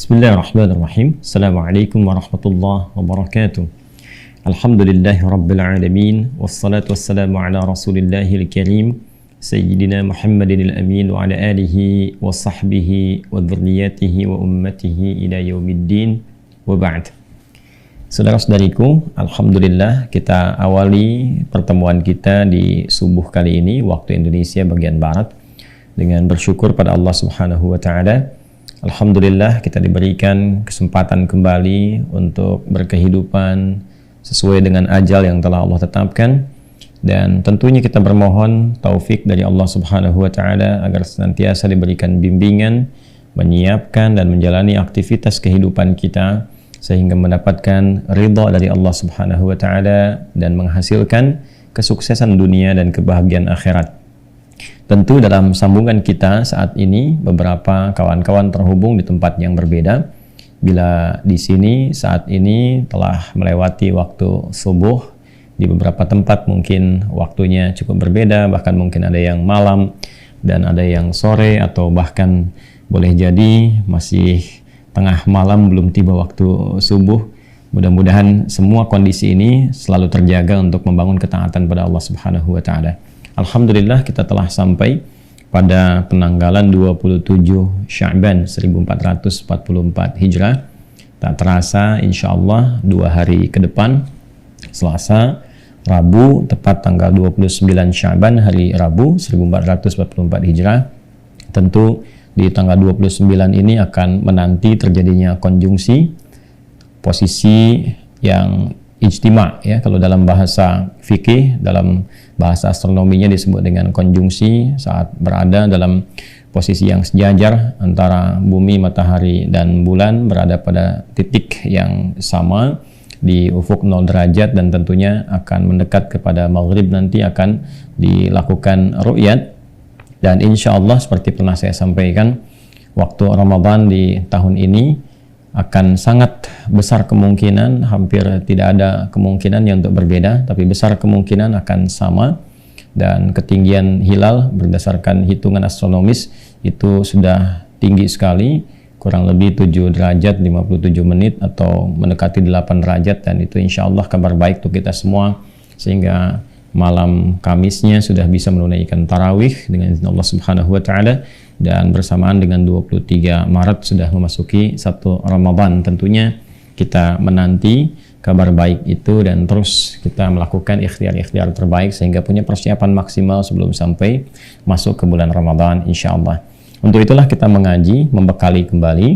Bismillahirrahmanirrahim. Assalamualaikum warahmatullahi wabarakatuh. Alhamdulillahi rabbil alamin. Wassalatu wassalamu ala rasulillahil karim Sayyidina Muhammadin al-amin wa ala alihi wa sahbihi wa dhurriyatihi wa ummatihi ila yaumiddin wa ba'd. Saudara-saudariku, Alhamdulillah kita awali pertemuan kita di subuh kali ini waktu Indonesia bagian Barat dengan bersyukur pada Allah Subhanahu wa Ta'ala. Alhamdulillah kita diberikan kesempatan kembali untuk berkehidupan sesuai dengan ajal yang telah Allah tetapkan, dan tentunya kita bermohon taufik dari Allah Subhanahu wa Ta'ala agar senantiasa diberikan bimbingan, menyiapkan dan menjalani aktivitas kehidupan kita sehingga mendapatkan ridha dari Allah Subhanahu wa Ta'ala dan menghasilkan kesuksesan dunia dan kebahagiaan akhirat. Tentu dalam sambungan kita saat ini beberapa kawan-kawan terhubung di tempat yang berbeda. Bila di sini saat ini telah melewati waktu subuh, di beberapa tempat mungkin waktunya cukup berbeda, bahkan mungkin ada yang malam dan ada yang sore, atau bahkan boleh jadi masih tengah malam belum tiba waktu subuh. Mudah-mudahan semua kondisi ini selalu terjaga untuk membangun ketaatan pada Allah Subhanahu wa Ta'ala. Alhamdulillah kita telah sampai pada penanggalan 27 Sya'ban 1444 Hijrah. Tak terasa insya Allah 2 hari ke depan, Selasa, Rabu, tepat tanggal 29 Sya'ban hari Rabu 1444 Hijrah. Tentu di tanggal 29 ini akan menanti terjadinya konjungsi, posisi yang ijtima, ya, kalau dalam bahasa fikih, dalam bahasa astronominya disebut dengan konjungsi, saat berada dalam posisi yang sejajar antara bumi, matahari dan bulan berada pada titik yang sama di ufuk 0 derajat, dan tentunya akan mendekat kepada maghrib nanti akan dilakukan ru'yat. Dan insya Allah seperti pernah saya sampaikan, waktu Ramadan di tahun ini akan sangat besar kemungkinan, hampir tidak ada kemungkinan yang untuk berbeda, tapi besar kemungkinan akan sama. Dan ketinggian hilal berdasarkan hitungan astronomis itu sudah tinggi sekali, kurang lebih 7 derajat 57 menit atau mendekati 8 derajat, dan itu insya Allah kabar baik untuk kita semua, sehingga malam Kamisnya sudah bisa menunaikan tarawih dengan izin Allah Subhanahu wa Ta'ala, dan bersamaan dengan 23 Maret sudah memasuki 1 Ramadan. Tentunya kita menanti kabar baik itu dan terus kita melakukan ikhtiar-ikhtiar terbaik sehingga punya persiapan maksimal sebelum sampai masuk ke bulan Ramadan insya Allah. Untuk itulah kita mengaji, membekali kembali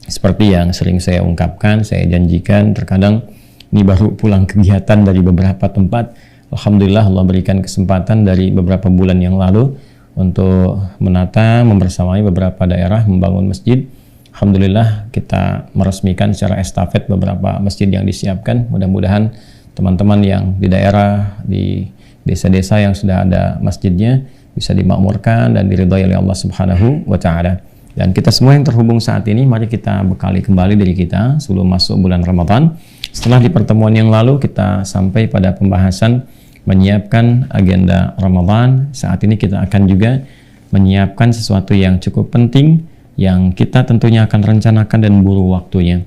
seperti yang sering saya ungkapkan, saya janjikan. Terkadang ini baru pulang kegiatan dari beberapa tempat, Alhamdulillah Allah berikan kesempatan dari beberapa bulan yang lalu untuk menata, membersamai beberapa daerah, membangun masjid. Alhamdulillah kita meresmikan secara estafet beberapa masjid yang disiapkan. Mudah-mudahan teman-teman yang di daerah, di desa-desa yang sudah ada masjidnya bisa dimakmurkan dan diridhai oleh Allah Subhanahu wa Ta'ala. Dan kita semua yang terhubung saat ini, mari kita bekali kembali diri kita sebelum masuk bulan Ramadan. Setelah di pertemuan yang lalu kita sampai pada pembahasan menyiapkan agenda Ramadan, saat ini kita akan juga menyiapkan sesuatu yang cukup penting yang kita tentunya akan rencanakan dan buru waktunya.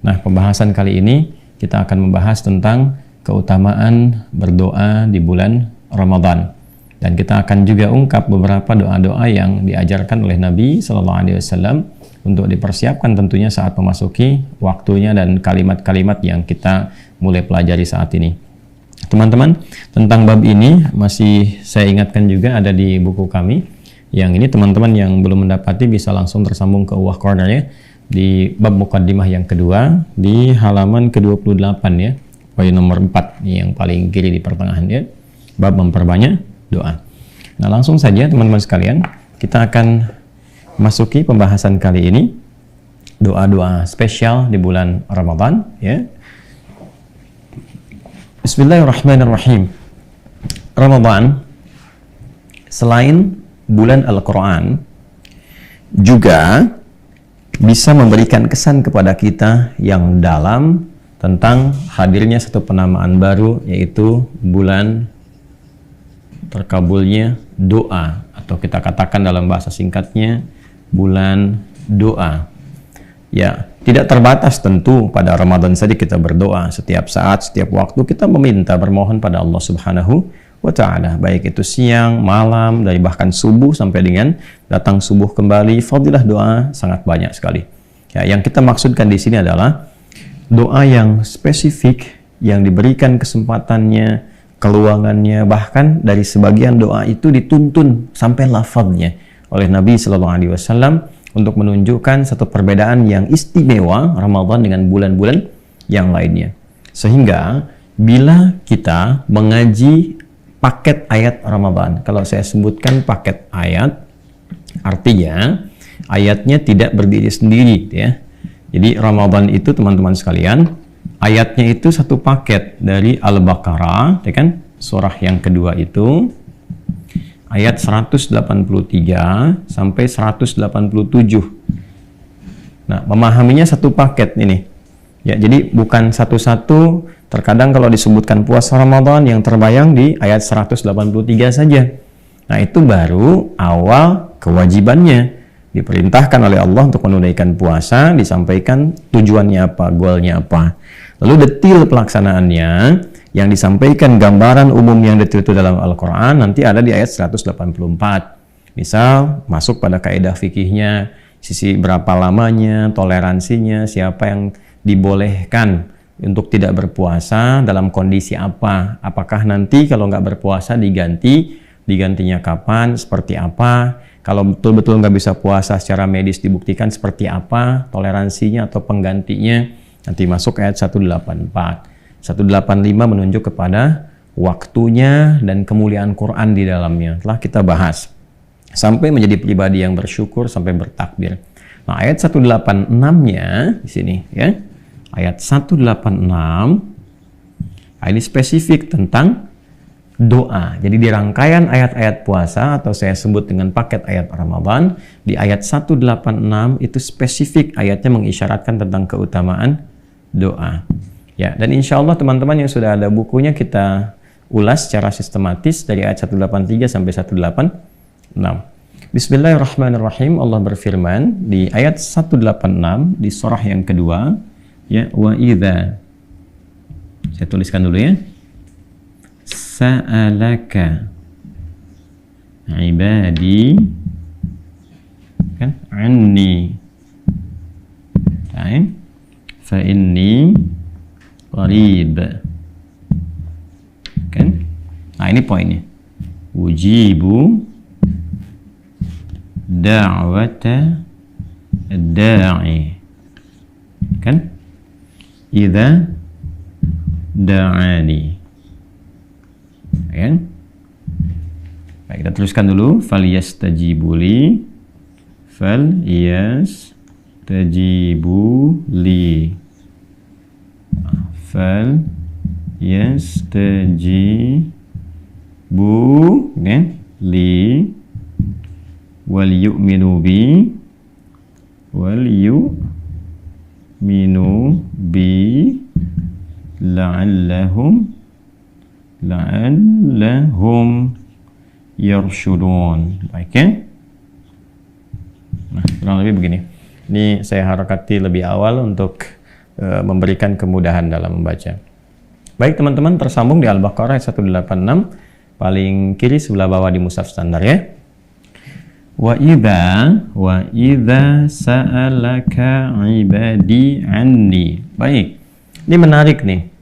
Nah, pembahasan kali ini kita akan membahas tentang keutamaan berdoa di bulan Ramadan, dan kita akan juga ungkap beberapa doa-doa yang diajarkan oleh Nabi Sallallahu Alaihi Wasallam untuk dipersiapkan tentunya saat memasuki waktunya, dan kalimat-kalimat yang kita mulai pelajari saat ini. Teman-teman, tentang bab ini masih saya ingatkan juga ada di buku kami. Yang ini teman-teman yang belum mendapati bisa langsung tersambung ke Uwah Corner ya, di bab mukaddimah yang kedua di halaman ke-28 ya, poin nomor 4 ini yang paling kiri di pertengahan ya, bab memperbanyak doa. Nah, langsung saja teman-teman sekalian, kita akan masuki pembahasan kali ini, doa-doa spesial di bulan Ramadan ya. Bismillahirrahmanirrahim. Ramadan selain bulan Al-Quran juga bisa memberikan kesan kepada kita yang dalam tentang hadirnya satu penamaan baru, yaitu bulan terkabulnya doa, atau kita katakan dalam bahasa singkatnya bulan doa, Ya, tidak terbatas tentu pada Ramadan saja kita berdoa. Setiap saat, setiap waktu kita meminta, bermohon pada Allah Subhanahu wa ta'ala. Baik itu siang, malam, dari bahkan subuh sampai dengan datang subuh kembali. Fadilah doa sangat banyak sekali. Ya, yang kita maksudkan di sini adalah doa yang spesifik, yang diberikan kesempatannya, keluangannya, bahkan dari sebagian doa itu dituntun sampai lafadznya oleh Nabi Shallallahu Alaihi Wasallam untuk menunjukkan satu perbedaan yang istimewa Ramadan dengan bulan-bulan yang lainnya. Sehingga bila kita mengaji paket ayat Ramadan, kalau saya sebutkan paket ayat, artinya ayatnya tidak berdiri sendiri, ya. Jadi Ramadan itu teman-teman sekalian, ayatnya itu satu paket dari Al-Baqarah, ya kan? Surah yang kedua itu ayat 183 sampai 187. Nah, memahaminya satu paket ini. Ya, jadi bukan satu-satu. Terkadang kalau disebutkan puasa Ramadan yang terbayang di ayat 183 saja. Nah, itu baru awal kewajibannya. Diperintahkan oleh Allah untuk menunaikan puasa, disampaikan tujuannya apa, goalnya apa. Lalu detil pelaksanaannya yang disampaikan, gambaran umum yang detil itu dalam Al-Quran nanti ada di ayat 184. Misal masuk pada kaidah fikihnya, sisi berapa lamanya, toleransinya, siapa yang dibolehkan untuk tidak berpuasa, dalam kondisi apa, apakah nanti kalau nggak berpuasa digantinya kapan, seperti apa, kalau betul-betul nggak bisa puasa secara medis dibuktikan seperti apa, toleransinya atau penggantinya, nanti masuk ayat 184. 185 menunjuk kepada waktunya dan kemuliaan Quran di dalamnya. Telah kita bahas. Sampai menjadi pribadi yang bersyukur, sampai bertakbir. Nah, ayat 186-nya di sini, ya. Ayat 186, ini spesifik tentang doa. Jadi di rangkaian ayat-ayat puasa, atau saya sebut dengan paket ayat Ramadan, di ayat 186 itu spesifik ayatnya mengisyaratkan tentang keutamaan doa. Ya, dan insya Allah teman-teman yang sudah ada bukunya kita ulas secara sistematis dari ayat 183 sampai 186. Bismillahirrahmanirrahim. Allah berfirman di ayat 186 di surah yang kedua, ya, wa idza, saya tuliskan dulu ya, sa'alaka ibadi, kan, anni, fa inni qarib, kan? Nah, ini poinnya. Ujibu da'wata da'i, kan? Idza da'ani, kan? Baik, kita teruskan dulu. Falyastajibuli, falyastajibuli, fal yastajibu, kan, li wal yu'minu bi la'allahum yarshudun. Baik, ya. Nah, kurang lebih begini. Ini saya harakati lebih awal untuk memberikan kemudahan dalam membaca. Baik teman-teman, tersambung di Al-Baqarah ayat 186, paling kiri sebelah bawah di mushaf standar, ya. Wa idza sa'alaka ibadi anni. Baik, ini menarik nih.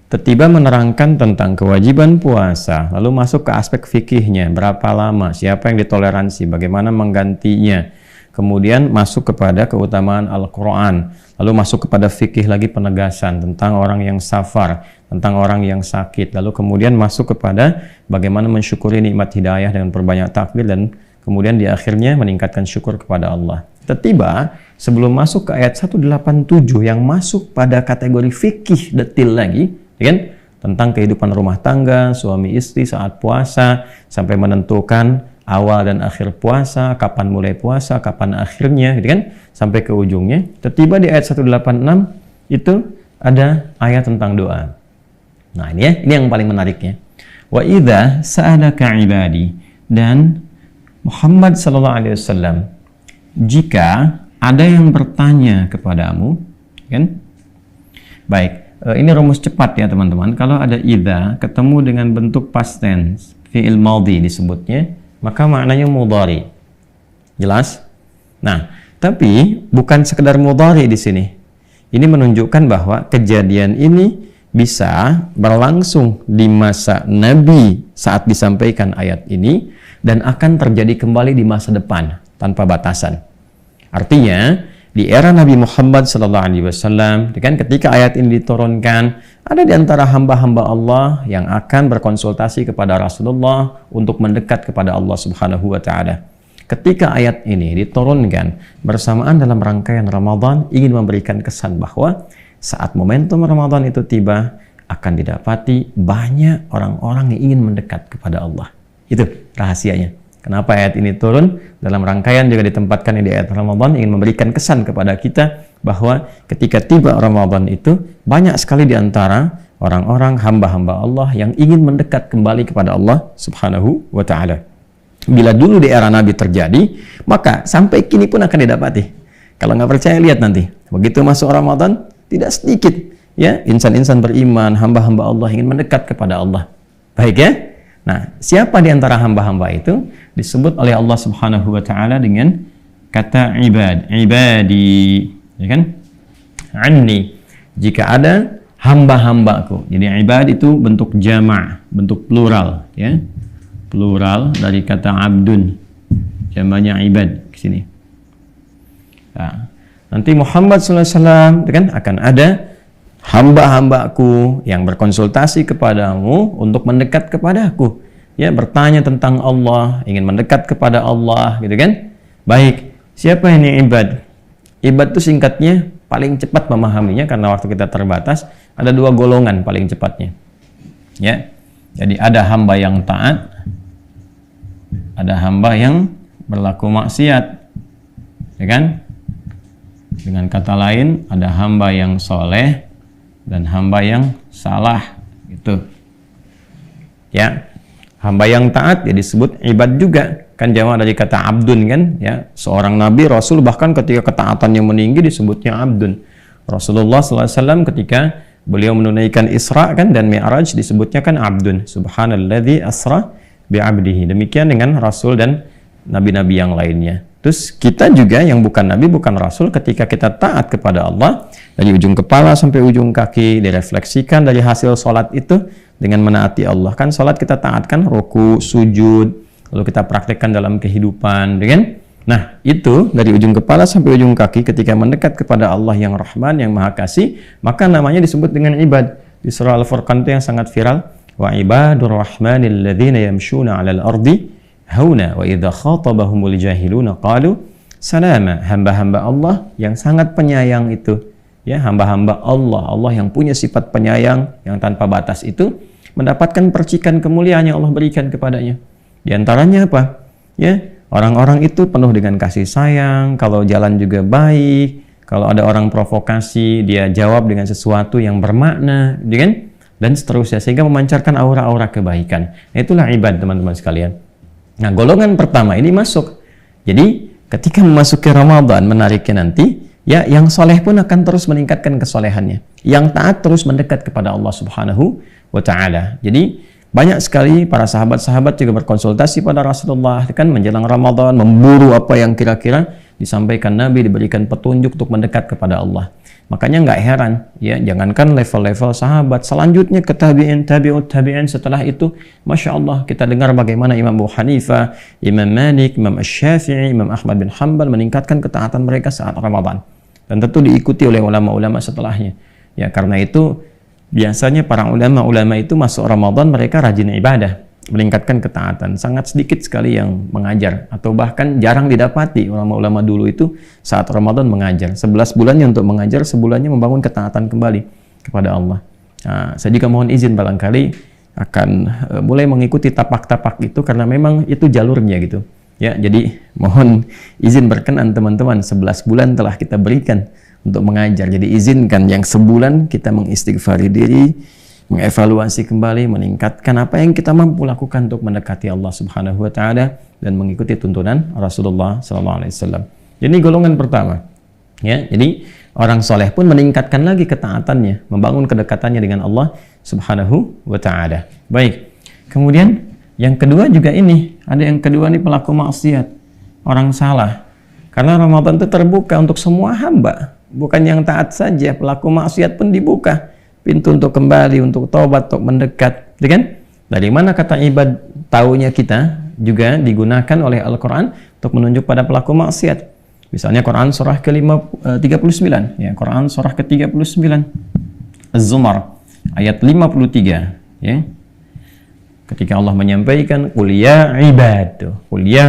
Tiba-tiba menerangkan tentang kewajiban puasa, lalu masuk ke aspek fikihnya, berapa lama, siapa yang ditoleransi, bagaimana menggantinya. Kemudian masuk kepada keutamaan Al-Quran, lalu masuk kepada fikih lagi, penegasan tentang orang yang safar, tentang orang yang sakit, lalu kemudian masuk kepada bagaimana mensyukuri nikmat hidayah dengan perbanyak takbir, dan kemudian di akhirnya meningkatkan syukur kepada Allah. Tiba-tiba sebelum masuk ke ayat 187 yang masuk pada kategori fikih detil lagi, ya kan? Tentang kehidupan rumah tangga, suami istri saat puasa, sampai menentukan awal dan akhir puasa, kapan mulai puasa, kapan akhirnya, gitu kan, sampai ke ujungnya. Tiba di ayat 186 itu ada ayat tentang doa. Nah, ini ya, ini yang paling menariknya. Wa idza sa'alaka ibadi, dan Muhammad sallallahu alaihi wasallam, jika ada yang bertanya kepadamu, kan? Baik, ini rumus cepat ya teman-teman. Kalau ada idza ketemu dengan bentuk past tense, fi'il madhi disebutnya, maka maknanya mudhari. Jelas? Nah, tapi bukan sekedar mudhari di sini. Ini menunjukkan bahwa kejadian ini bisa berlangsung di masa Nabi saat disampaikan ayat ini dan akan terjadi kembali di masa depan tanpa batasan. Artinya di era Nabi Muhammad SAW, kan ketika ayat ini diturunkan, ada di antara hamba-hamba Allah yang akan berkonsultasi kepada Rasulullah untuk mendekat kepada Allah Subhanahu wa Ta'ala. Ketika ayat ini diturunkan bersamaan dalam rangkaian Ramadan, ingin memberikan kesan bahwa saat momentum Ramadan itu tiba, akan didapati banyak orang-orang yang ingin mendekat kepada Allah. Itu rahasianya. Kenapa ayat ini turun? Dalam rangkaian juga ditempatkan di ayat Ramadan, ingin memberikan kesan kepada kita bahwa ketika tiba Ramadan itu, banyak sekali di antara orang-orang hamba-hamba Allah yang ingin mendekat kembali kepada Allah Subhanahu wa Ta'ala. Bila dulu di era Nabi terjadi, maka sampai kini pun akan didapati. Kalau nggak percaya, lihat nanti. Begitu masuk Ramadan, tidak sedikit ya insan-insan beriman, hamba-hamba Allah ingin mendekat kepada Allah. Baik ya? Nah, siapa di antara hamba-hamba itu disebut oleh Allah Subhanahu wa Ta'ala dengan kata ibadi, ya kan? Anni, jika ada hamba-hambaku. Jadi ibad itu bentuk jama', bentuk plural, ya. Plural dari kata abdun, jamaknya ibad ke sini. Nah, nanti Muhammad SAW kan akan ada hamba-hambaku yang berkonsultasi kepadamu untuk mendekat kepadaku, ya, bertanya tentang Allah, ingin mendekat kepada Allah, gitu kan? Baik, siapa ini ibad? Ibad itu singkatnya, paling cepat memahaminya karena waktu kita terbatas, ada dua golongan paling cepatnya, ya. Jadi ada hamba yang taat, ada hamba yang berlaku maksiat, ya kan? Dengan kata lain, ada hamba yang soleh dan hamba yang salah, gitu. Ya, hamba yang taat ya disebut ibad juga, kan jamak dari kata abdun kan, ya. Seorang nabi, rasul bahkan ketika ketaatannya meninggi disebutnya abdun. Rasulullah SAW ketika beliau menunaikan Isra kan dan Mi'raj disebutnya kan abdun. Subhanalladzi asra bi'abdihi. Demikian dengan rasul dan nabi-nabi yang lainnya. Terus kita juga yang bukan nabi, bukan rasul, ketika kita taat kepada Allah dari ujung kepala sampai ujung kaki, direfleksikan dari hasil sholat itu dengan menaati Allah. Kan sholat kita taatkan, ruku, sujud, lalu kita praktekkan dalam kehidupan, dengan nah itu dari ujung kepala sampai ujung kaki ketika mendekat kepada Allah yang Rahman, yang Maha Kasih, maka namanya disebut dengan ibad. Di surah Al-Furqan itu yang sangat viral, wa ibadur rahmanil ladzina yamshuna 'alal ardi hauna wa idza khatabahumul jahiluna qalu salama. Hamba-hamba Allah yang sangat penyayang itu, ya, hamba-hamba Allah, Allah yang punya sifat penyayang yang tanpa batas itu mendapatkan percikan kemuliaan yang Allah berikan kepadanya. Di antaranya apa? Ya, orang-orang itu penuh dengan kasih sayang, kalau jalan juga baik, kalau ada orang provokasi dia jawab dengan sesuatu yang bermakna, kan? Dan seterusnya, sehingga memancarkan aura-aura kebaikan. Nah, itulah ibad, teman-teman sekalian. Nah, golongan pertama ini masuk. Jadi, ketika memasuki Ramadan, menariknya nanti, ya, yang soleh pun akan terus meningkatkan kesolehannya. Yang taat terus mendekat kepada Allah Subhanahu wa Ta'ala. Jadi, banyak sekali para sahabat-sahabat juga berkonsultasi pada Rasulullah, kan, menjelang Ramadan, memburu apa yang kira-kira disampaikan Nabi, diberikan petunjuk untuk mendekat kepada Allah. Makanya nggak heran, ya, jangankan level-level sahabat, selanjutnya ke tabi'in, tabi'ut tabi'in, setelah itu, Masya Allah, kita dengar bagaimana Imam Abu Hanifah, Imam Malik, Imam Asy-Syafi'i, Imam Ahmad bin Hanbal meningkatkan ketaatan mereka saat Ramadan. Dan tentu diikuti oleh ulama-ulama setelahnya. Ya, karena itu, biasanya para ulama-ulama itu masuk Ramadan, mereka rajin ibadah, meningkatkan ketaatan. Sangat sedikit sekali yang mengajar, atau bahkan jarang didapati ulama-ulama dulu itu saat Ramadan mengajar. 11 bulannya untuk mengajar, sebulannya membangun ketaatan kembali kepada Allah. Nah, saya juga mohon izin barangkali akan mulai mengikuti tapak-tapak itu karena memang itu jalurnya gitu. Ya, jadi mohon izin berkenan teman-teman, 11 bulan telah kita berikan untuk mengajar. Jadi izinkan yang sebulan kita mengistighfari diri, mengevaluasi kembali, meningkatkan apa yang kita mampu lakukan untuk mendekati Allah Subhanahu wa Ta'ala dan mengikuti tuntunan Rasulullah SAW. Jadi golongan pertama. Ya, jadi orang soleh pun meningkatkan lagi ketaatannya, membangun kedekatannya dengan Allah Subhanahu wa Ta'ala. Baik. Kemudian yang kedua juga ini, ada yang kedua nih pelaku maksiat, orang salah. Karena Ramadan itu terbuka untuk semua hamba, bukan yang taat saja, pelaku maksiat pun dibuka pintu untuk kembali, untuk taubat, untuk mendekat, gitu kan? Dari mana kata ibad taunya kita juga digunakan oleh Al-Quran untuk menunjuk pada pelaku maksiat. Misalnya Quran surah ke-39, ya, Quran surah ke-39 Az-Zumar ayat 53, ya. Ketika Allah menyampaikan qul ya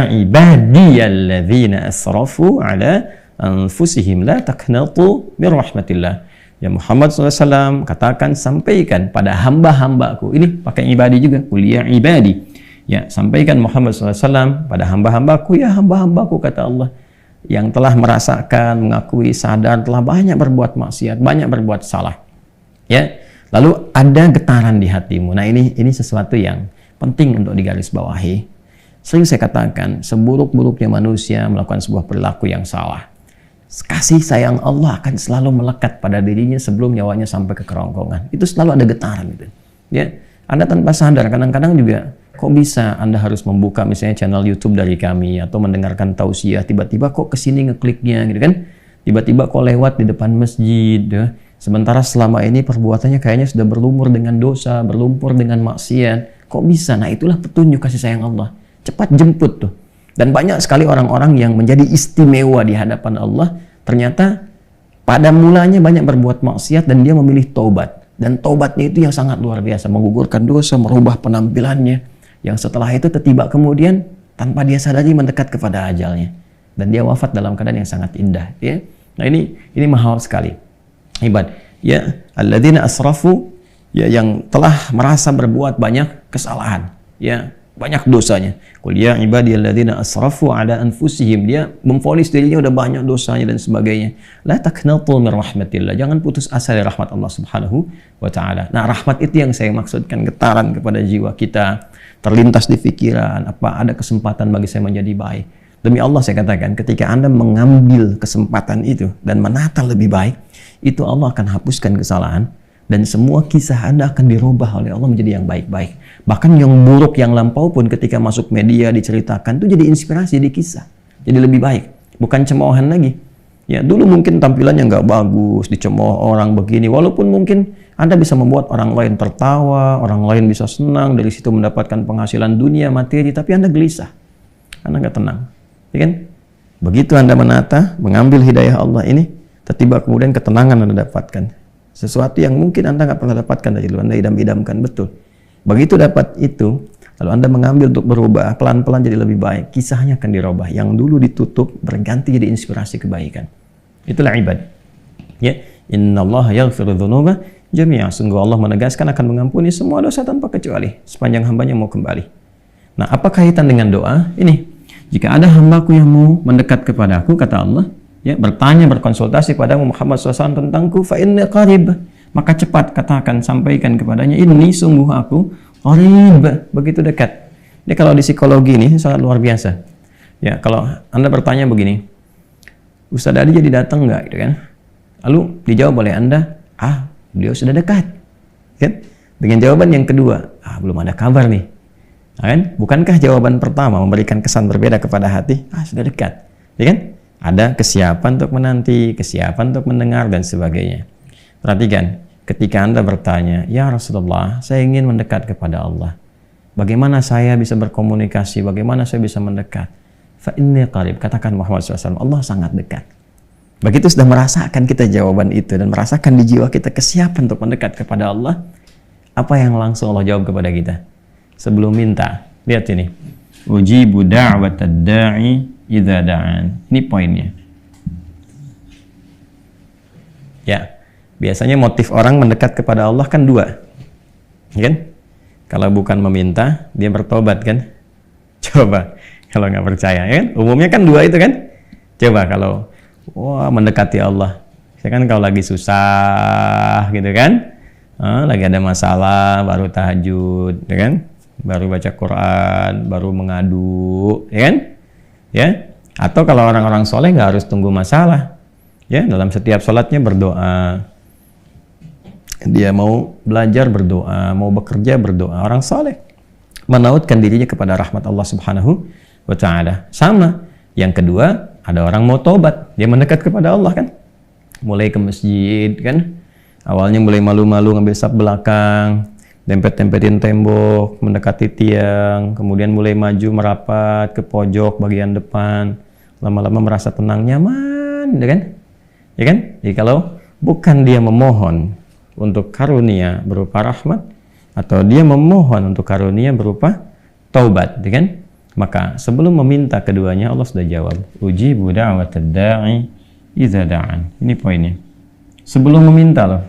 ibadiyalladzina asrafu ala anfusihim la taqnatu mir rahmatillah. Ya Muhammad SAW, katakan, sampaikan pada hamba-hambaku. Ini pakai ibadi juga, qul ya ibadi. Ya, sampaikan Muhammad SAW pada hamba-hambaku, ya hamba-hambaku, kata Allah, yang telah merasakan, mengakui, sadar, telah banyak berbuat maksiat, banyak berbuat salah. Ya, lalu ada getaran di hatimu. Nah, ini sesuatu yang penting untuk digarisbawahi. Sering saya katakan, seburuk-buruknya manusia melakukan sebuah perilaku yang salah, kasih sayang Allah akan selalu melekat pada dirinya sebelum nyawanya sampai ke kerongkongan. Itu selalu ada getaran itu. Ya, Anda tanpa sadar kadang-kadang juga, kok bisa Anda harus membuka misalnya channel YouTube dari kami atau mendengarkan tausiah, tiba-tiba kok kesini ngekliknya gitu kan, tiba-tiba kok lewat di depan masjid, ya. Sementara selama ini perbuatannya kayaknya sudah berlumur dengan dosa, berlumpur dengan maksiat, kok bisa? Nah, itulah petunjuk kasih sayang Allah. Cepat jemput tuh. Dan banyak sekali orang-orang yang menjadi istimewa di hadapan Allah, ternyata pada mulanya banyak berbuat maksiat dan dia memilih taubat. Dan taubatnya itu yang sangat luar biasa, menggugurkan dosa, merubah penampilannya, yang setelah itu tiba kemudian tanpa dia sadari mendekat kepada ajalnya, dan dia wafat dalam keadaan yang sangat indah, ya. Nah, ini mahal sekali. Ibad, ya, alladzina asrafu, ya, yang telah merasa berbuat banyak kesalahan, ya, banyak dosanya. Qul ya ibadiyalladzina asrafu ala anfusihim, dia memvonis dirinya udah banyak dosanya dan sebagainya. La taqnatu mir rahmatillah, jangan putus asa dari rahmat Allah Subhanahu wa Ta'ala. Nah, rahmat itu yang saya maksudkan, getaran kepada jiwa kita, terlintas di pikiran, apa ada kesempatan bagi saya menjadi baik. Demi Allah saya katakan, ketika Anda mengambil kesempatan itu dan menata lebih baik, itu Allah akan hapuskan kesalahan, dan semua kisah Anda akan dirubah oleh Allah menjadi yang baik-baik. Bahkan yang buruk, yang lampau pun ketika masuk media diceritakan, itu jadi inspirasi, jadi kisah, jadi lebih baik, bukan cemoohan lagi. Ya, dulu mungkin tampilannya nggak bagus, dicemooh orang begini, walaupun mungkin Anda bisa membuat orang lain tertawa, orang lain bisa senang, dari situ mendapatkan penghasilan dunia, materi, tapi Anda gelisah, Anda nggak tenang, ya kan? Begitu Anda menata, mengambil hidayah Allah ini, tiba-tiba kemudian ketenangan Anda dapatkan. Sesuatu yang mungkin Anda nggak pernah dapatkan dari dulu, Anda idam-idamkan, betul. Begitu dapat itu, lalu Anda mengambil untuk berubah, pelan-pelan jadi lebih baik, kisahnya akan dirubah. Yang dulu ditutup, berganti jadi inspirasi kebaikan. Itulah ibad. Ya, innallaha yaghfiru dzunuba jami'a. Sungguh Allah menegaskan akan mengampuni semua dosa tanpa kecuali, sepanjang hambanya mau kembali. Nah, apa kaitan dengan doa? Ini, jika ada hambaku yang mau mendekat kepadaku, kata Allah, ya, bertanya, berkonsultasi padamu Muhammad SAW tentangku, fa inni qarib, maka cepat katakan, sampaikan kepadanya, ini sungguh aku qarib, begitu dekat. Ini kalau di psikologi ini sangat luar biasa. Ya, kalau Anda bertanya begini, Ustaz Adi jadi datang nggak, gitu kan? Lalu dijawab oleh Anda, beliau sudah dekat, kan? Dengan jawaban yang kedua, belum ada kabar nih, kan? Bukankah jawaban pertama memberikan kesan berbeda kepada hati? Sudah dekat, ya kan? Ada kesiapan untuk menanti, kesiapan untuk mendengar, dan sebagainya. Perhatikan, ketika Anda bertanya, ya Rasulullah, saya ingin mendekat kepada Allah, bagaimana saya bisa berkomunikasi, bagaimana saya bisa mendekat? Fa inni qarib, katakan Muhammad SAW, Allah sangat dekat. Begitu sudah merasakan kita jawaban itu, dan merasakan di jiwa kita kesiapan untuk mendekat kepada Allah, apa yang langsung Allah jawab kepada kita? Sebelum minta, lihat ini, ujibu da'watad da'i idza da'an. Ini poinnya. Ya, biasanya motif orang mendekat kepada Allah kan dua, kan? Kalau bukan meminta, dia bertobat, kan? Coba, kalau nggak percaya, kan? Umumnya kan dua itu, kan? Coba kalau, mendekati Allah, saya kan kalau lagi susah, gitu kan? Lagi ada masalah, baru tahajud, ya kan? Baru baca Quran, baru mengadu, ya kan? Ya, Atau kalau orang-orang soleh nggak harus tunggu masalah, ya dalam setiap sholatnya berdoa. Dia mau belajar berdoa, mau bekerja berdoa. Orang soleh menautkan dirinya kepada rahmat Allah Subhanahu wa Ta'ala. Sama. Yang kedua, ada orang mau tobat, dia mendekat kepada Allah kan, mulai ke masjid kan, awalnya mulai malu-malu ngambil saf belakang, dempet-dempetin tembok, mendekati tiang, kemudian mulai maju merapat ke pojok bagian depan, lama-lama merasa tenang, nyaman, ya kan? Jadi kalau bukan dia memohon untuk karunia berupa rahmat, atau dia memohon untuk karunia berupa taubat, ya kan? Maka sebelum meminta keduanya Allah sudah jawab, ujibu da'watad da'i idza da'an. Ini poinnya. Sebelum meminta loh,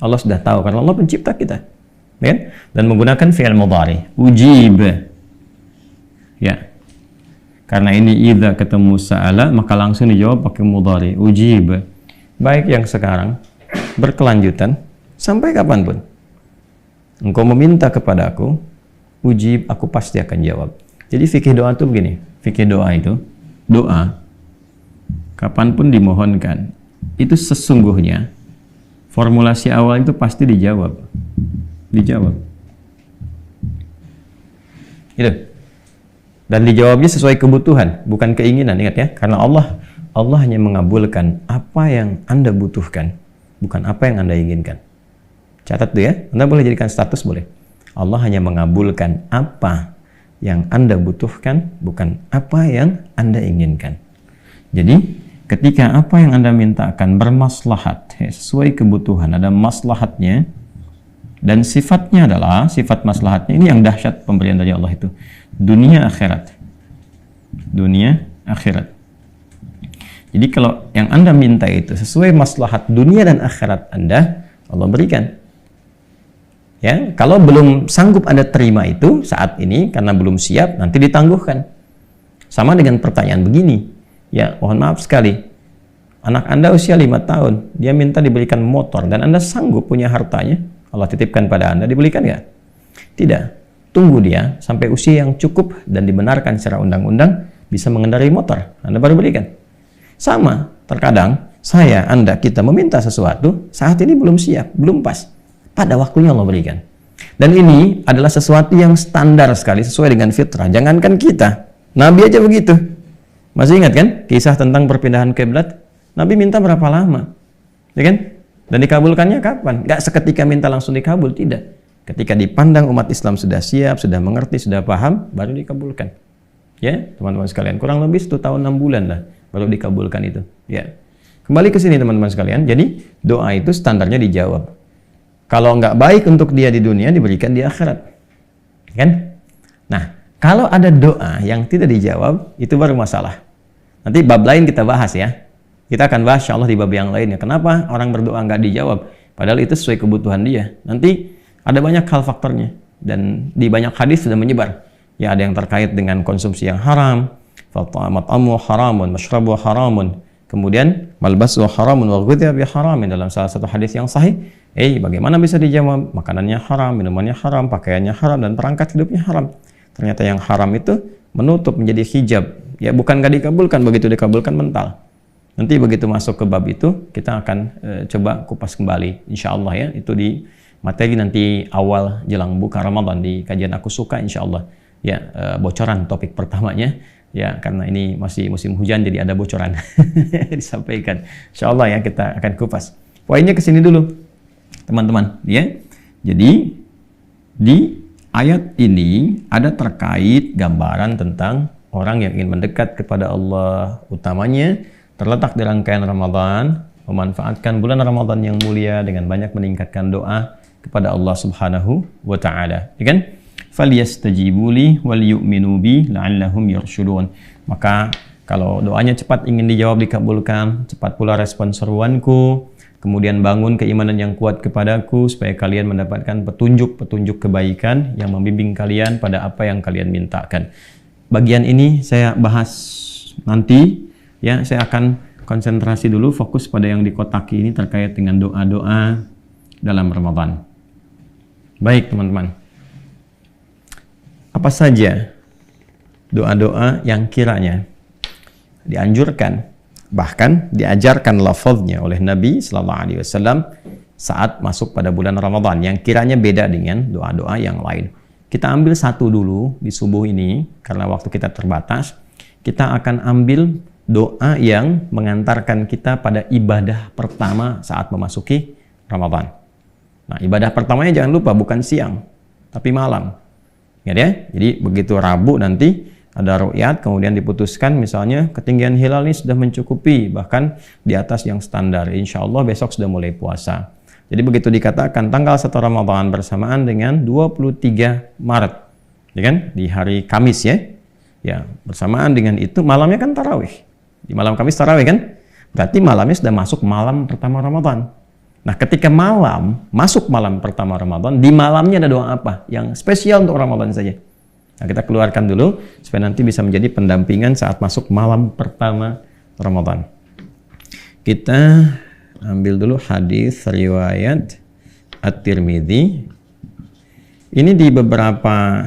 Allah sudah tahu karena Allah pencipta kita, ya? Dan menggunakan fi'il mudhari, ujib. Ya. Karena ini idza ketemu sa'ala, maka langsung dijawab pakai mudhari, ujib. Baik yang sekarang berkelanjutan sampai kapanpun. Engkau meminta kepada aku, ujib, aku pasti akan jawab. Jadi fikih doa itu begini, fikih doa itu, doa kapanpun dimohonkan, itu sesungguhnya formulasi awal itu pasti dijawab. Gitu. Dan dijawabnya sesuai kebutuhan, bukan keinginan, ingat ya, karena Allah hanya mengabulkan apa yang Anda butuhkan, bukan apa yang Anda inginkan. Catat tuh ya, Anda boleh jadikan status, boleh. Allah hanya mengabulkan apa yang Anda butuhkan, bukan apa yang Anda inginkan. Jadi, ketika apa yang Anda minta akan bermaslahat, sesuai kebutuhan, ada maslahatnya, dan sifatnya adalah, sifat maslahatnya, ini yang dahsyat pemberian dari Allah itu, dunia akhirat. Dunia akhirat. Jadi kalau yang Anda minta itu sesuai maslahat dunia dan akhirat Anda, Allah berikan. Ya, kalau belum sanggup Anda terima itu saat ini karena belum siap, nanti ditangguhkan. Sama dengan pertanyaan begini, ya mohon maaf sekali, anak Anda usia 5 tahun, dia minta diberikan motor dan Anda sanggup punya hartanya, Allah titipkan pada Anda, diberikan nggak? Tidak. Tunggu dia sampai usia yang cukup dan dibenarkan secara undang-undang bisa mengendarai motor, Anda baru berikan. Sama, terkadang saya, Anda, kita meminta sesuatu, saat ini belum siap, belum pas. Pada waktunya Allah berikan. Dan ini adalah sesuatu yang standar sekali sesuai dengan fitrah. Jangankan kita, Nabi aja begitu. Masih ingat kan kisah tentang perpindahan kiblat? Nabi minta berapa lama? Ya kan? Dan dikabulkannya kapan? Gak seketika minta langsung dikabul, tidak. Ketika dipandang umat Islam sudah siap, sudah mengerti, sudah paham, baru dikabulkan. Ya, teman-teman sekalian, kurang lebih 1 tahun 6 bulan lah baru dikabulkan itu. Ya. Kembali ke sini teman-teman sekalian. Jadi doa itu standarnya dijawab. Kalau nggak baik untuk dia di dunia, diberikan di akhirat. Kan? Nah, kalau ada doa yang tidak dijawab, itu baru masalah. Nanti bab lain kita bahas ya. Kita akan bahas insya Allah di bab yang lainnya. Kenapa orang berdoa nggak dijawab? Padahal itu sesuai kebutuhan dia. Nanti ada banyak hal faktornya. Dan di banyak hadis sudah menyebar. Ya, ada yang terkait dengan konsumsi yang haram. Mat'amu haramun, mashrabu haramun. Kemudian, malbasu haramun, wa ghudhiya bi haramin. Dalam salah satu hadis yang sahih, bagaimana bisa dijawab? Makanannya haram, minumannya haram, pakaiannya haram, dan perangkat hidupnya haram. Ternyata yang haram itu menutup, menjadi hijab. Ya, bukan nggak dikabulkan, begitu dikabulkan mental. Nanti begitu masuk ke bab itu, kita akan coba kupas kembali, insya Allah ya. Itu di materi nanti awal jelang buka Ramadan di kajian Aku Suka, insya Allah. Ya, bocoran topik pertamanya. Ya, karena ini masih musim hujan, jadi ada bocoran disampaikan. Insya Allah ya, kita akan kupas. Poinnya ke sini dulu, teman-teman. Ya, jadi di ayat ini ada terkait gambaran tentang orang yang ingin mendekat kepada Allah, utamanya terletak di rangkaian Ramadan, memanfaatkan bulan Ramadan yang mulia dengan banyak meningkatkan doa kepada Allah Subhanahu wa Ta'ala. Ya kan? Falyastajibu li wal yu'minu bi la'allahum yarshudun. Maka kalau doanya cepat ingin dijawab, dikabulkan, cepat pula respon seruanku, kemudian bangun keimanan yang kuat kepadaku supaya kalian mendapatkan petunjuk-petunjuk kebaikan yang membimbing kalian pada apa yang kalian mintakan. Bagian ini saya bahas nanti ya, saya akan konsentrasi dulu, fokus pada yang dikotaki ini terkait dengan doa-doa dalam Ramadan. Baik teman-teman, apa saja doa-doa yang kiranya dianjurkan, bahkan diajarkan lafaznya oleh Nabi Sallallahu Alaihi Wasallam saat masuk pada bulan Ramadan yang kiranya beda dengan doa-doa yang lain. Kita ambil satu dulu di subuh ini karena waktu kita terbatas. Kita akan ambil doa yang mengantarkan kita pada ibadah pertama saat memasuki Ramadan. Nah, ibadah pertamanya jangan lupa bukan siang, tapi malam. Ingat ya? Jadi begitu Rabu nanti ada ru'yat, kemudian diputuskan misalnya ketinggian hilal ini sudah mencukupi, bahkan di atas yang standar. Insya Allah besok sudah mulai puasa. Jadi begitu dikatakan tanggal 1 Ramadan bersamaan dengan 23 Maret, ya kan? Di hari Kamis ya. Ya, bersamaan dengan itu malamnya kan tarawih. Di malam Kamis tarawih kan? Berarti malamnya sudah masuk malam pertama Ramadan. Nah, ketika masuk malam pertama Ramadan, di malamnya ada doa apa? Yang spesial untuk Ramadan saja. Nah, kita keluarkan dulu supaya nanti bisa menjadi pendampingan saat masuk malam pertama Ramadan. Kita ambil dulu hadis riwayat At-Tirmidzi. Ini di beberapa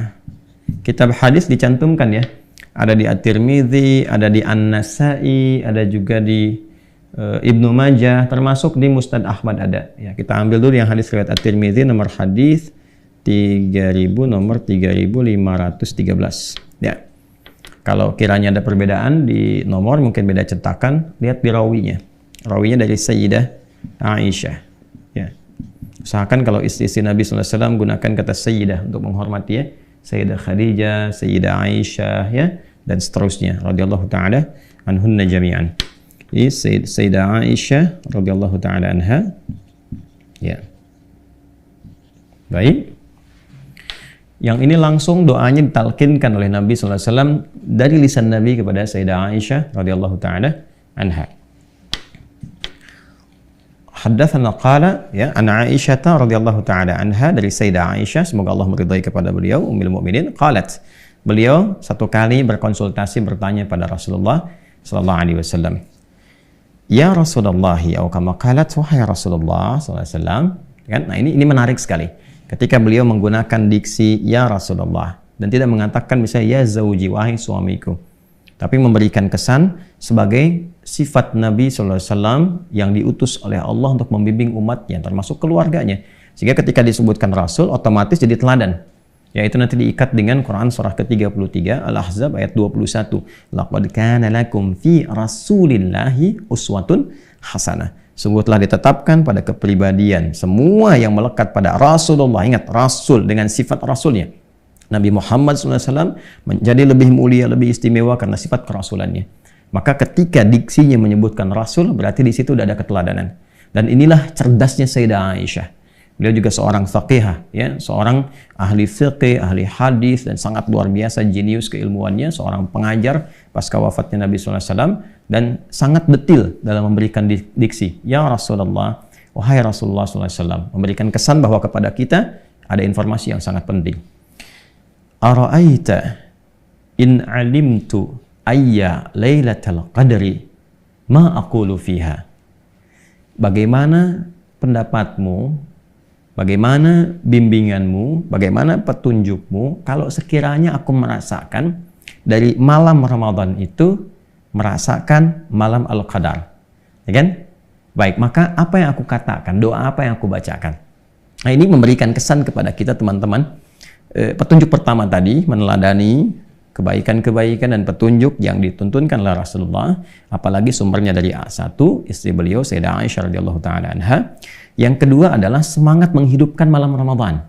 kitab hadis dicantumkan ya. Ada di At-Tirmidzi, ada di An-Nasai, ada juga di Ibnu Majah, termasuk di Musnad Ahmad ada. Ya, kita ambil dulu yang hadis riwayat At-Tirmidzi nomor hadis 3000 nomor 3513. Ya. Kalau kiranya ada perbedaan di nomor, mungkin beda cetakan, lihat di rawinya. Rawinya dari Sayyidah Aisyah. Ya. Usahakan kalau istri-istri Nabi sallallahu alaihi wasallam gunakan kata sayyidah untuk menghormati ya. Sayyidah Khadijah, Sayyidah Aisyah ya, dan seterusnya radhiyallahu taala anhunna jami'an. Ini Sayyidah Aisyah radhiyallahu taala anha. Ya. Baik. Yang ini langsung doanya ditalkinkan oleh Nabi sallallahu alaihi wasallam dari lisan Nabi kepada Sayyidah Aisyah radhiyallahu taala anha. Haddatsana qala ya an Aisyah radhiyallahu taala anha, dari Sayyidah Aisyah semoga Allah meridai kepada beliau ummul mukminin, qalat, beliau satu kali berkonsultasi bertanya pada Rasulullah sallallahu alaihi wasallam, ya Rasulullah, atau kama qalat, wahai Rasulullah sallallahu alaihi wasallam kan. Nah, ini menarik sekali ketika beliau menggunakan diksi ya Rasulullah dan tidak mengatakan misalnya ya zauji, wahai suamiku, tapi memberikan kesan sebagai sifat Nabi SAW yang diutus oleh Allah untuk membimbing umatnya, termasuk keluarganya. Sehingga ketika disebutkan Rasul, otomatis jadi teladan. Yaitu nanti diikat dengan Quran surah ke-33, Al-Ahzab ayat 21. Laqad kana lakum fi Rasulillahi uswatun hasanah. Sungguh telah ditetapkan pada kepribadian semua yang melekat pada Rasulullah. Ingat, Rasul dengan sifat Rasulnya. Nabi Muhammad SAW menjadi lebih mulia, lebih istimewa karena sifat kerasulannya. Maka ketika diksinya menyebutkan Rasul, berarti di situ sudah ada keteladanan. Dan inilah cerdasnya Sayyidah Aisyah. Beliau juga seorang faqihah, ya, seorang ahli fiqih, ahli hadis, dan sangat luar biasa jenius keilmuannya, seorang pengajar pasca wafatnya Nabi SAW, dan sangat detil dalam memberikan diksi. Ya Rasulullah, wahai Rasulullah SAW, memberikan kesan bahwa kepada kita ada informasi yang sangat penting. Ara'aita in alimtu ayya lailatul qadri ma aqulu fiha. Bagaimana pendapatmu, bagaimana bimbinganmu, bagaimana petunjukmu kalau sekiranya aku merasakan dari malam Ramadan itu merasakan malam Al-Qadar, ya kan? Baik, maka apa yang aku katakan, doa apa yang aku bacakan? Nah, ini memberikan kesan kepada kita teman-teman. Petunjuk pertama tadi meneladani kebaikan-kebaikan dan petunjuk yang dituntunkan oleh Rasulullah, apalagi sumbernya dari satu istri beliau Sayyidah Aisyah radhiyallahu taala anha. Yang kedua adalah semangat menghidupkan malam Ramadan.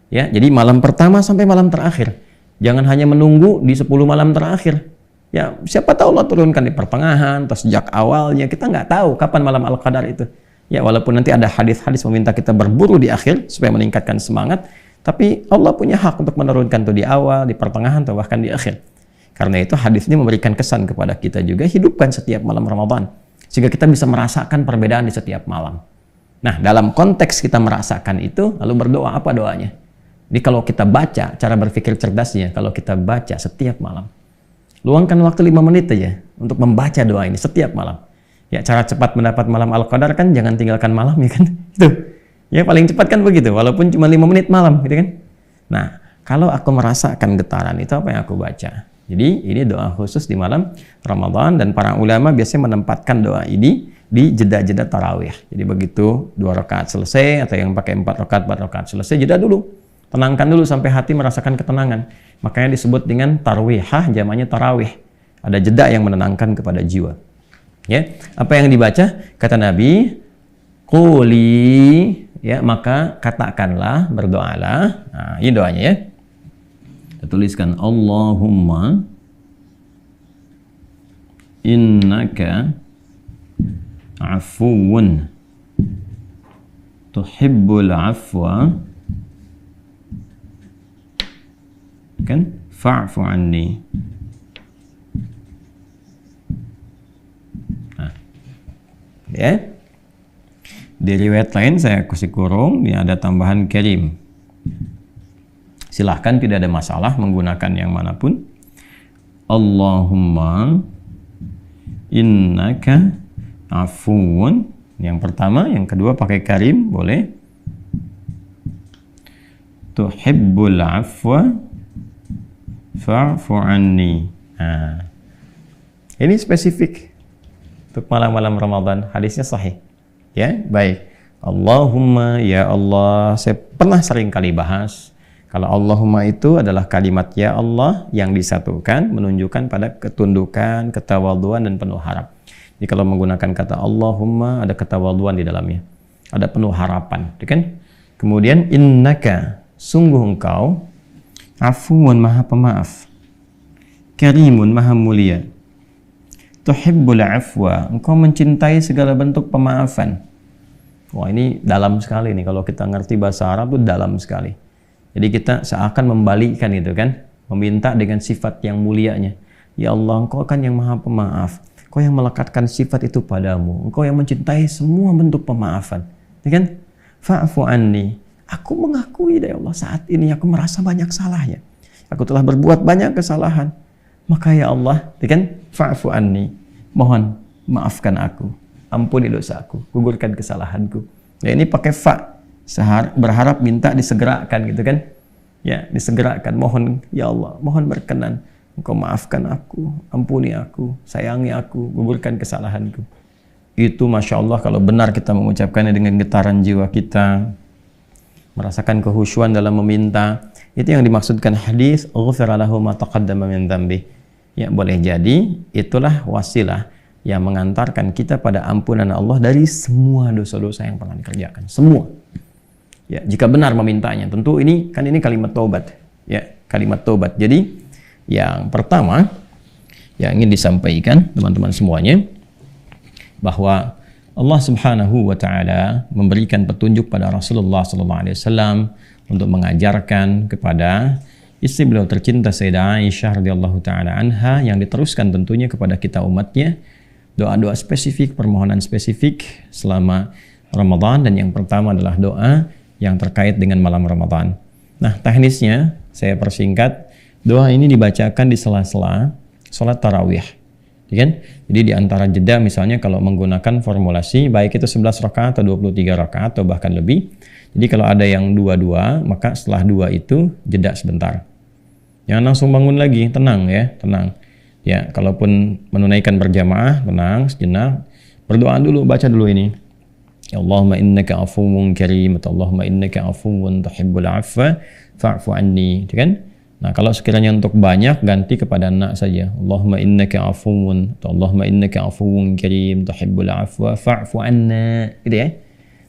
Ya, jadi malam pertama sampai malam terakhir. Jangan hanya menunggu di 10 malam terakhir. Ya, siapa tahu Allah turunkan di pertengahan atau sejak awalnya. Kita nggak tahu kapan malam Al-Qadar itu. Ya, walaupun nanti ada hadis-hadis meminta kita berburu di akhir supaya meningkatkan semangat, tapi Allah punya hak untuk menurunkan itu di awal, di pertengahan, atau bahkan di akhir. Karena itu hadis ini memberikan kesan kepada kita juga, hidupkan setiap malam Ramadan. Sehingga kita bisa merasakan perbedaan di setiap malam. Nah, dalam konteks kita merasakan itu, lalu berdoa, apa doanya? Jadi kalau kita baca, cara berpikir cerdasnya, kalau kita baca setiap malam, luangkan waktu 5 menit aja untuk membaca doa ini setiap malam. Ya, cara cepat mendapat malam Al-Qadar kan jangan tinggalkan malam, ya kan? Itu. Ya, paling cepat kan begitu, walaupun cuma 5 menit malam, gitu kan? Nah, kalau aku merasakan getaran itu, apa yang aku baca? Jadi ini doa khusus di malam Ramadan, dan para ulama biasanya menempatkan doa ini di jeda-jeda tarawih. Jadi begitu 2 rakaat selesai, atau yang pakai 4 rakaat selesai, jeda dulu. Tenangkan dulu sampai hati merasakan ketenangan. Makanya disebut dengan tarwihah, jamaknya tarawih. Ada jeda yang menenangkan kepada jiwa. Ya, apa yang dibaca? Kata Nabi, quli, ya, maka katakanlah, berdoalah. Nah, ini doanya ya. Kita tuliskan, Allahumma innaka afuwun tuhibbul afwa kan fa'fu anni. Nah, ya. Di riwayat lain saya kasih kurung, ini ada tambahan karim. Silahkan, tidak ada masalah menggunakan yang manapun. Allahumma innaka afuwun. Yang pertama, yang kedua pakai karim, boleh. Tuhibbul afwa fa'fu anni. Nah, ini spesifik untuk malam-malam Ramadan. Hadisnya sahih. Ya, baik. Allahumma, ya Allah. Saya pernah sering kali bahas, kalau Allahumma itu adalah kalimat ya Allah yang disatukan, menunjukkan pada ketundukan, ketawaduan, dan penuh harap. Jadi kalau menggunakan kata Allahumma, ada ketawaduan di dalamnya, ada penuh harapan, kan? Kemudian innaka, sungguh engkau, afuun, maha pemaaf, karimun, maha mulia, tuhibbul afwa, engkau mencintai segala bentuk pemaafan. Wah, ini dalam sekali nih, kalau kita ngerti bahasa Arab itu dalam sekali. Jadi kita seakan membalikkan itu kan, meminta dengan sifat yang mulianya. Ya Allah, engkau kan yang maha pemaaf, engkau yang melekatkan sifat itu padamu, engkau yang mencintai semua bentuk pemaafan, ya kan? Fa'fu anni, aku mengakui ya Allah, saat ini aku merasa banyak salahnya, aku telah berbuat banyak kesalahan, maka ya Allah, ya kan? Fa'fu anni, mohon maafkan aku, ampuni dosaku, gugurkan kesalahanku. Ya, ini pakai fa, berharap minta disegerakan gitu kan, ya, disegerakan. Mohon ya Allah, mohon berkenan engkau maafkan aku, ampuni aku, sayangi aku, gugurkan kesalahanku. Itu Masya Allah, kalau benar kita mengucapkannya dengan getaran jiwa kita, merasakan kehusyuan dalam meminta, itu yang dimaksudkan hadis ghufira lahu ma taqaddama min dzambi. Ya, boleh jadi itulah wasilah yang mengantarkan kita pada ampunan Allah dari semua dosa-dosa yang pernah dikerjakan, semua. Ya, jika benar memintanya, tentu ini kalimat taubat, ya, kalimat taubat. Jadi yang pertama yang ingin disampaikan teman-teman semuanya, bahwa Allah Subhanahu wa taala memberikan petunjuk pada Rasulullah sallallahu alaihi wasallam untuk mengajarkan kepada istri beliau tercinta Sayyidah Aisyah radhiyallahu taala anha, yang diteruskan tentunya kepada kita umatnya, doa-doa spesifik, permohonan spesifik selama Ramadan. Dan yang pertama adalah doa yang terkait dengan malam Ramadan. Nah, teknisnya saya persingkat, doa ini dibacakan di sela-sela sholat tarawih, ya kan? Jadi di antara jeda, misalnya kalau menggunakan formulasi, baik itu 11 rakaat atau 23 rakaat atau bahkan lebih. Jadi kalau ada yang 2-2, maka setelah 2 itu jeda sebentar. Jangan langsung bangun lagi, tenang ya, tenang. Ya, kalaupun menunaikan berjamaah, tenang sejenak, berdoa dulu, baca dulu ini. Allahumma innaka afuwun karim, Allahumma innaka afuwun tuhibbul afwa fa'fu anni, kan? Nah, kalau sekiranya untuk banyak, ganti kepada anak saja. Allahumma innaka afuwun, Allahumma innaka afuwun karim tuhibbul afwa fa'fu anna, gitu ya.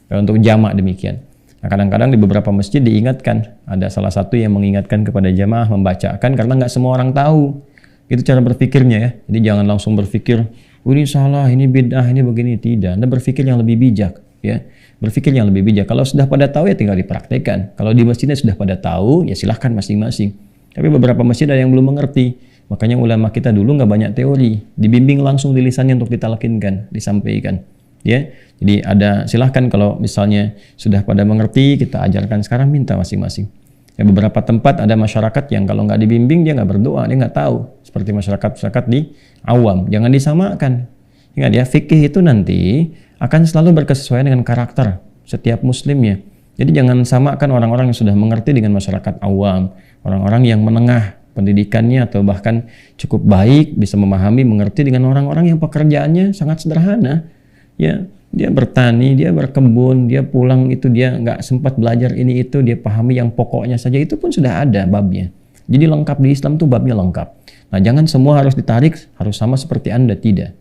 Kalau untuk jamak demikian. Nah, kadang-kadang di beberapa masjid diingatkan, ada salah satu yang mengingatkan kepada jamaah membacakan, karena nggak semua orang tahu. Itu cara berpikirnya ya. Jadi jangan langsung berpikir, oh, ini salah, ini bid'ah, ini begini. Tidak. Anda berpikir yang lebih bijak, ya. Berpikir yang lebih bijak. Kalau sudah pada tahu, ya tinggal dipraktekkan. Kalau di masjidnya sudah pada tahu, ya silahkan masing-masing. Tapi beberapa masjid ada yang belum mengerti. Makanya ulama kita dulu nggak banyak teori, dibimbing langsung di lisannya untuk ditalkinkan, disampaikan. Ya, jadi ada, silahkan kalau misalnya sudah pada mengerti, kita ajarkan sekarang, minta masing-masing. Ya, beberapa tempat ada masyarakat yang kalau nggak dibimbing dia nggak berdoa, dia nggak tahu. Seperti masyarakat di awam, jangan disamakan. Ingat ya, fikih itu nanti akan selalu berkesesuaian dengan karakter setiap muslimnya. Jadi jangan samakan orang-orang yang sudah mengerti dengan masyarakat awam, orang-orang yang menengah pendidikannya atau bahkan cukup baik, bisa memahami, mengerti dengan orang-orang yang pekerjaannya sangat sederhana. Ya, dia bertani, dia berkebun, dia pulang itu dia nggak sempat belajar ini itu, dia pahami yang pokoknya saja, itu pun sudah ada babnya. Jadi lengkap di Islam tuh babnya lengkap. Nah, jangan semua harus ditarik, harus sama seperti Anda, tidak.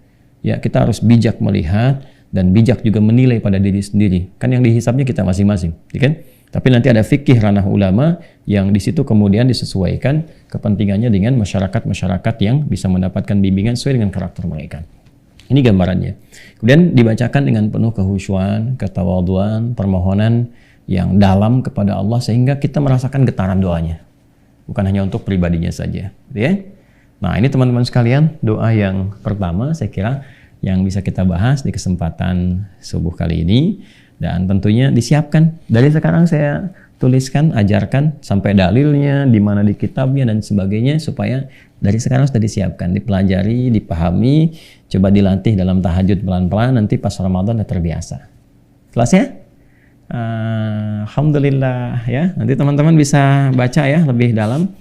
Ya, kita harus bijak melihat dan bijak juga menilai pada diri sendiri. Kan yang dihisapnya kita masing-masing, ya kan? Tapi nanti ada fikih ranah ulama yang di situ kemudian disesuaikan kepentingannya dengan masyarakat-masyarakat yang bisa mendapatkan bimbingan sesuai dengan karakter mereka. Ini gambarannya. Kemudian dibacakan dengan penuh kehusyuan, ketawaduan, permohonan yang dalam kepada Allah sehingga kita merasakan getaran doanya. Bukan hanya untuk pribadinya saja, ya. Nah, ini teman-teman sekalian, doa yang pertama saya kira yang bisa kita bahas di kesempatan subuh kali ini, dan tentunya disiapkan dari sekarang saya tuliskan, ajarkan sampai dalilnya di mana di kitabnya dan sebagainya, supaya dari sekarang sudah disiapkan, dipelajari, dipahami, coba dilatih dalam tahajud pelan-pelan, nanti pas Ramadan sudah terbiasa. Kelas ya? Alhamdulillah ya. Nanti teman-teman bisa baca ya lebih dalam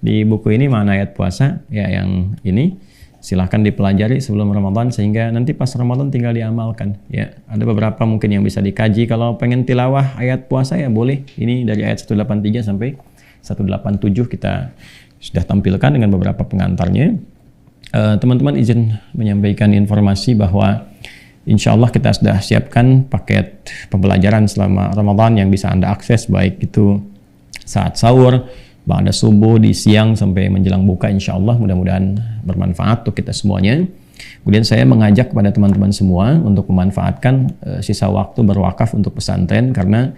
di buku ini Makna Ayat Puasa ya, yang ini silahkan dipelajari sebelum Ramadan sehingga nanti pas Ramadan tinggal diamalkan ya. Ada beberapa mungkin yang bisa dikaji. Kalau pengen tilawah ayat puasa ya boleh. Ini dari ayat 183 sampai 187 kita sudah tampilkan dengan beberapa pengantarnya. Teman-teman izin menyampaikan informasi bahwa insya Allah kita sudah siapkan paket pembelajaran selama Ramadan yang bisa Anda akses, baik itu saat sahur, ba'da subuh, di siang sampai menjelang buka. Insya Allah mudah-mudahan bermanfaat untuk kita semuanya. Kemudian saya mengajak kepada teman-teman semua untuk memanfaatkan sisa waktu berwakaf untuk pesantren, karena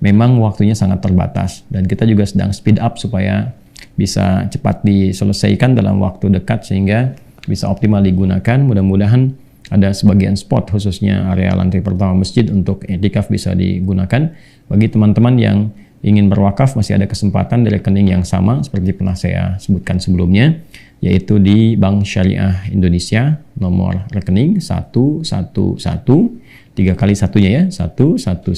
memang waktunya sangat terbatas dan kita juga sedang speed up supaya bisa cepat diselesaikan dalam waktu dekat sehingga bisa optimal digunakan. Mudah-mudahan ada sebagian spot khususnya area lantai pertama masjid untuk i'tikaf bisa digunakan. Bagi teman-teman yang ingin berwakaf masih ada kesempatan di rekening yang sama seperti pernah saya sebutkan sebelumnya, yaitu di Bank Syariah Indonesia, nomor rekening 111 3 kali satunya ya, 111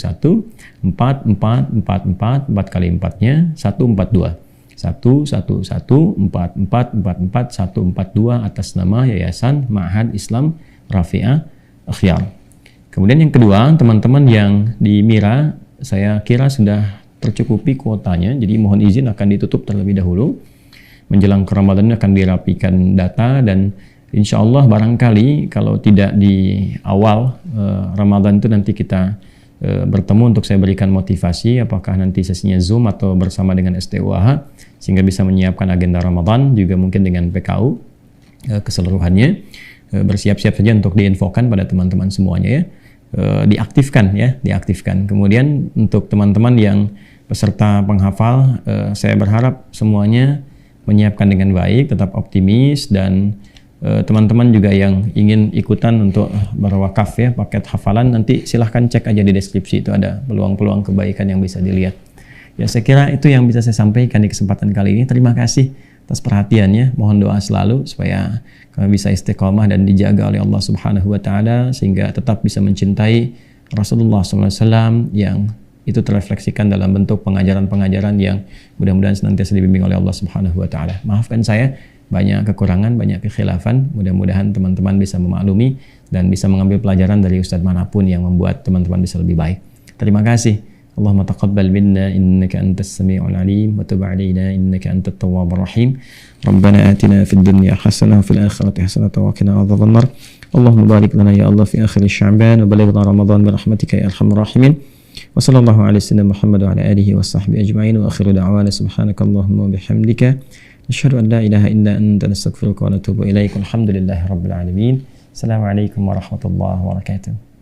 4444 4 kali 4-nya 142 1114444 142 atas nama Yayasan Ma'had Islam Rafi'ah Akhyar. Kemudian yang kedua, teman-teman yang di Mira saya kira sudah tercukupi kuotanya, jadi mohon izin akan ditutup terlebih dahulu. Menjelang ke Ramadan akan dirapikan data dan insya Allah barangkali kalau tidak di awal Ramadan itu nanti kita bertemu untuk saya berikan motivasi, apakah nanti sesinya Zoom atau bersama dengan STUAH sehingga bisa menyiapkan agenda Ramadan, juga mungkin dengan PKU keseluruhannya. Bersiap-siap saja untuk diinfokan pada teman-teman semuanya ya. Diaktifkan ya, diaktifkan. Kemudian untuk teman-teman yang peserta penghafal, saya berharap semuanya menyiapkan dengan baik, tetap optimis, dan teman-teman juga yang ingin ikutan untuk berwakaf ya, paket hafalan, nanti silahkan cek aja di deskripsi, itu ada peluang-peluang kebaikan yang bisa dilihat. Ya, saya kira itu yang bisa saya sampaikan di kesempatan kali ini. Terima kasih atas perhatiannya. Mohon doa selalu supaya kami bisa istiqomah dan dijaga oleh Allah Subhanahu wa taala sehingga tetap bisa mencintai Rasulullah SAW yang itu terrefleksikan dalam bentuk pengajaran-pengajaran yang mudah-mudahan senantiasa dibimbing oleh Allah Subhanahu wa taala. Maafkan saya banyak kekurangan, banyak kekhilafan. Mudah-mudahan teman-teman bisa memaklumi dan bisa mengambil pelajaran dari ustadz manapun yang membuat teman-teman bisa lebih baik. Terima kasih. Allahumma taqabbal minna innaka antas sami'ul alim wa tub 'alaina innaka antat tawwabur rahim. Rabbana atina fid dunya hasanah wa fil akhirati hasanah wa qina adzabannar. Allahumma barik lana ya Allah fi akhir Sya'ban wa balighna Ramadan bi rahmatika ya arhamar rahimin. Wa sallallahu ala sayyidina Muhammad wa ala alihi wa sahbihi ajma'in wa akhiru da'wana subhanakallahumma wa bihamdika asyhadu an la ilaha illa anta nastaghfiruka wa natubu ilaik. Alhamdulillahirabbil alamin. Assalamualaikum warahmatullahi wabarakatuh.